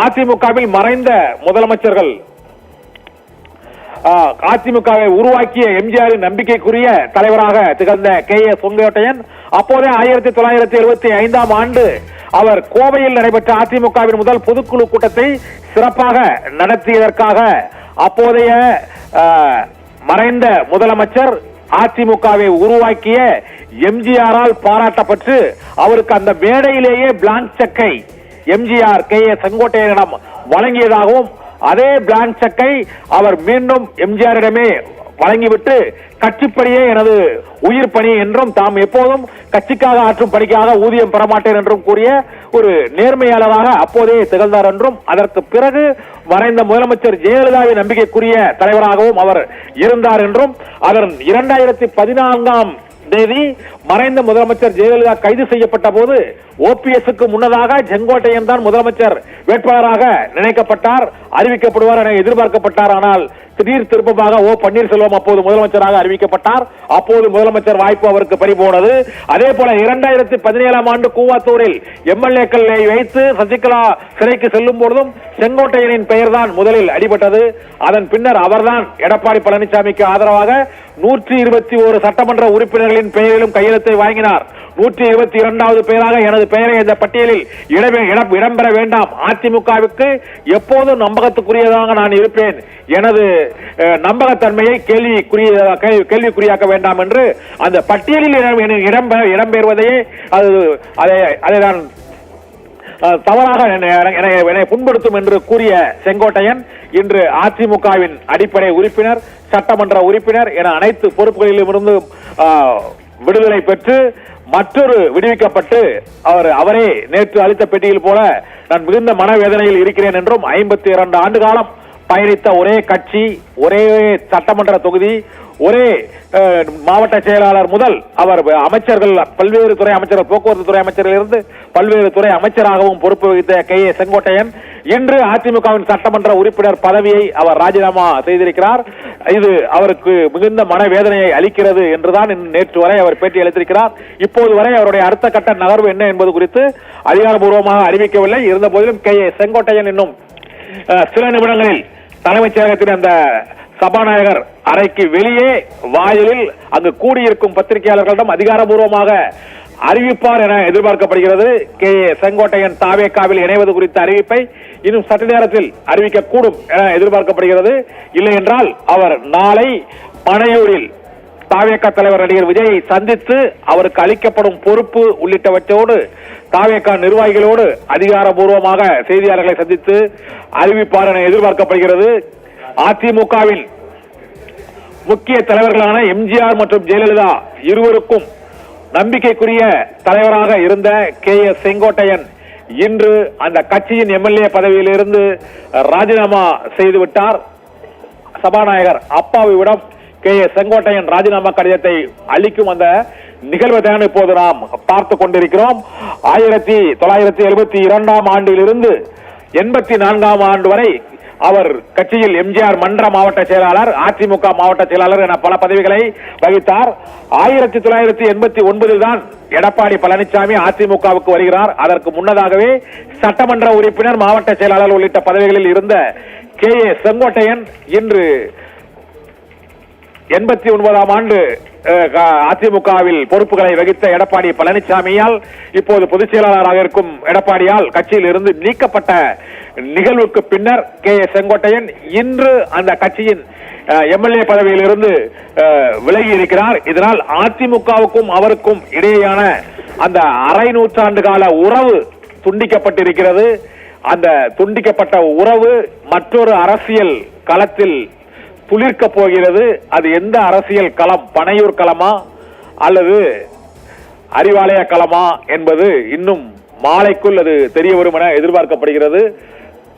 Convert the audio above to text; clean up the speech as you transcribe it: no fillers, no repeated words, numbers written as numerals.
அதிமுகவில் மறைந்த முதலமைச்சர்கள், அதிமுகவை உருவாக்கிய எம்ஜிஆரின் நம்பிக்கைக்குரிய தலைவராக திகழ்ந்த செங்கோட்டையன் அப்போதே 1975ஆம் ஆண்டு அவர் கோவையில் நடைபெற்ற அதிமுகவின் முதல் பொதுக்குழு கூட்டத்தை சிறப்பாக நடத்தியதற்காக அப்போதைய மறைந்த முதலமைச்சர் அதிமுகவை உருவாக்கிய எம்ஜிஆரால் பாராட்டப்பட்டு அவருக்கு அந்த மேடையிலேயே பிளாங்க் செக்கை எம்ஜிஆர் செங்கோட்டையனிடம் வழங்கியதாகவும் அதே பிளாங்க் செக்கை அவர் மீண்டும் எம்ஜிஆரிடமே வழங்கிவிட்டு கட்சிப்படியே எனது உயிர் பணி என்றும் தாம் எப்போதும் கட்சிக்காக ஆற்றும் பணிக்காக ஊதியம் பெறமாட்டேன் என்றும் கூறிய ஒரு நேர்மையாளராக அப்போதே திகழ்ந்தார் என்றும் அதற்கு பிறகு மறைந்த முதலமைச்சர் ஜெயலலிதாவின் நம்பிக்கைக்குரிய தலைவராகவும் அவர் இருந்தார் என்றும் அதன் 2014ஆம் தேதி மறைந்த முதலமைச்சர் ஜெயலலிதா கைது செய்யப்பட்ட போது ஓபிஎஸ்க்கு முன்னதாக செங்கோட்டையன் தான் முதலமைச்சர் வேட்பாளராக நினைக்கப்பட்டார், அறிவிக்கப்படுவார் என எதிர்பார்க்கப்பட்டார். ஆனால் திடீர் திருப்பமாக பன்னீர்செல்வம் அப்போது முதலமைச்சராக அறிவிக்கப்பட்டார். அப்போது முதலமைச்சர் வாய்ப்பு அவருக்கு பறிபோனது. அதே போல 2017ஆம் ஆண்டு கூவாத்தூரில் எம்எல்ஏக்களை வைத்து சசிகலா சிறைக்கு செல்லும் பொழுதும் செங்கோட்டையனின் பெயர் தான் முதலில் அடிபட்டது. அதன் பின்னர் அவர்தான் எடப்பாடி பழனிசாமிக்கு ஆதரவாக 121 சட்டமன்ற உறுப்பினர்களின் பெயரிலும் கையெழுத்தை வாங்கினார். 122வது பெயராக எனது பெயரை இந்த பட்டியலில் இடம்பெற வேண்டாம், அதிமுகவுக்கு எப்போதும் நம்பகத்துக்குரியதாக நான் இருப்பேன், எனது நம்பகத்தன்மையை கேள்விக்குறியாக்க வேண்டாம் என்று அந்த பட்டியலில் இடம்பெறுவதையே அதை நான் தவறாக என்னை புண்படுத்தும் என்று கூறிய செங்கோட்டையன் இன்று அதிமுகவின் அடிப்படை உறுப்பினர், சட்டமன்ற உறுப்பினர் என அனைத்து பொறுப்புகளிலும் இருந்து விடுதலை பெற்று மற்றொரு விடுவிக்கப்பட்டு அவரே நேற்று அளித்த பேட்டியில் போல நான் மிகுந்த மனவேதனையில் இருக்கிறேன் என்றும் 52 ஆண்டு காலம் பயணித்த ஒரே கட்சி, ஒரே சட்டமன்ற தொகுதி, ஒரே மாவட்ட செயலாளர் முதல் அவர் அமைச்சர்கள், பல்வேறு துறை அமைச்சர்கள், போக்குவரத்து துறை அமைச்சர்கள் இருந்து பல்வேறு துறை அமைச்சராகவும் பொறுப்பு வகித்த செங்கோட்டையன் இன்று அதிமுகவின் சட்டமன்ற உறுப்பினர் பதவியை அவர் ராஜினாமா செய்திருக்கிறார். இது அவருக்கு மிகுந்த மனவேதனையை அளிக்கிறது என்றுதான் நேற்று வரை அவர் பேட்டி அளித்திருக்கிறார். இப்போது வரை அவருடைய அடுத்த கட்ட நகர்வு என்ன என்பது குறித்து அதிகாரப்பூர்வமாக அறிவிக்கவில்லை. இருந்த போதிலும் செங்கோட்டையன் இன்னும் சில நிமிடங்களில் தலைமைச் செயலகத்தின் அந்த சபாநாயகர் அறைக்கு வெளியே வாயிலில் அங்கு கூடியிருக்கும் பத்திரிகையாளர்களிடம் அதிகாரப்பூர்வமாக அறிவிப்பார் என எதிர்பார்க்கப்படுகிறது. செங்கோட்டையன் தாவேகாவில் இணைவது குறித்த அறிவிப்பை இன்னும் சற்று நேரத்தில் அறிவிக்கக்கூடும் என எதிர்பார்க்கப்படுகிறது. இல்லை என்றால் அவர் நாளை பனையூரில் தாவேகா தலைவர் நடிகர் விஜயை சந்தித்து அவருக்கு அளிக்கப்படும் பொறுப்பு உள்ளிட்டவற்றோடு தாவேகா நிர்வாகிகளோடு அதிகாரப்பூர்வமாக செய்தியாளர்களை சந்தித்து அறிவிப்பார் என எதிர்பார்க்கப்படுகிறது. அதிமுகவின் முக்கிய தலைவர்களான எம்ஜிஆர் மற்றும் ஜெயலலிதா இருவருக்கும் நம்பிக்கைக்குரிய தலைவராக இருந்த செங்கோட்டையன் இன்று அந்த கட்சியின் எம்எல்ஏ பதவியிலிருந்து ராஜினாமா செய்துவிட்டார். சபாநாயகர் அப்பாவிடம் செங்கோட்டையன் ராஜினாமா கடிதத்தை அளிக்கும் அந்த நிகழ்வை தான் இப்போது நாம் பார்த்துக் கொண்டிருக்கிறோம். 1972ஆம் ஆண்டிலிருந்து 84ஆம் ஆண்டு வரை அவர் கட்சியில் எம்ஜிஆர் மன்ற மாவட்ட செயலாளர், அதிமுக மாவட்ட செயலாளர் என பல பதவிகளை வகித்தார். 1989 தான் எடப்பாடி பழனிசாமி அதிமுகவுக்கு வருகிறார். அதற்கு முன்னதாகவே சட்டமன்ற உறுப்பினர், மாவட்ட செயலாளர் உள்ளிட்ட பதவிகளில் இருந்த செங்கோட்டையன் இன்று 89ஆம் ஆண்டு அதிமுகவில் பொறுப்புகளை வகித்த எடப்பாடி பழனிசாமியால் இப்போது பொதுச் செயலாளராக இருக்கும் எடப்பாடியால் கட்சியில் இருந்து நீக்கப்பட்ட நிகழ்வுக்கு பின்னர் செங்கோட்டையன் இன்று அந்த கட்சியின் எம்எல்ஏ பதவியில் இருந்து விலகி இருக்கிறார். இதனால் அதிமுகவுக்கும் அவருக்கும் இடையேயான அந்த அரை நூற்றாண்டு கால உறவு துண்டிக்கப்பட்டிருக்கிறது. அந்த துண்டிக்கப்பட்ட உறவு மற்றொரு அரசியல் களத்தில் துளிர்க்க போகிறது. அது எந்த அரசியல் களம், பனையூர் களமா அல்லது அறிவாலய களமா என்பது இன்னும் மாலைக்குள் அது தெரிய வரும் என எதிர்பார்க்கப்படுகிறது.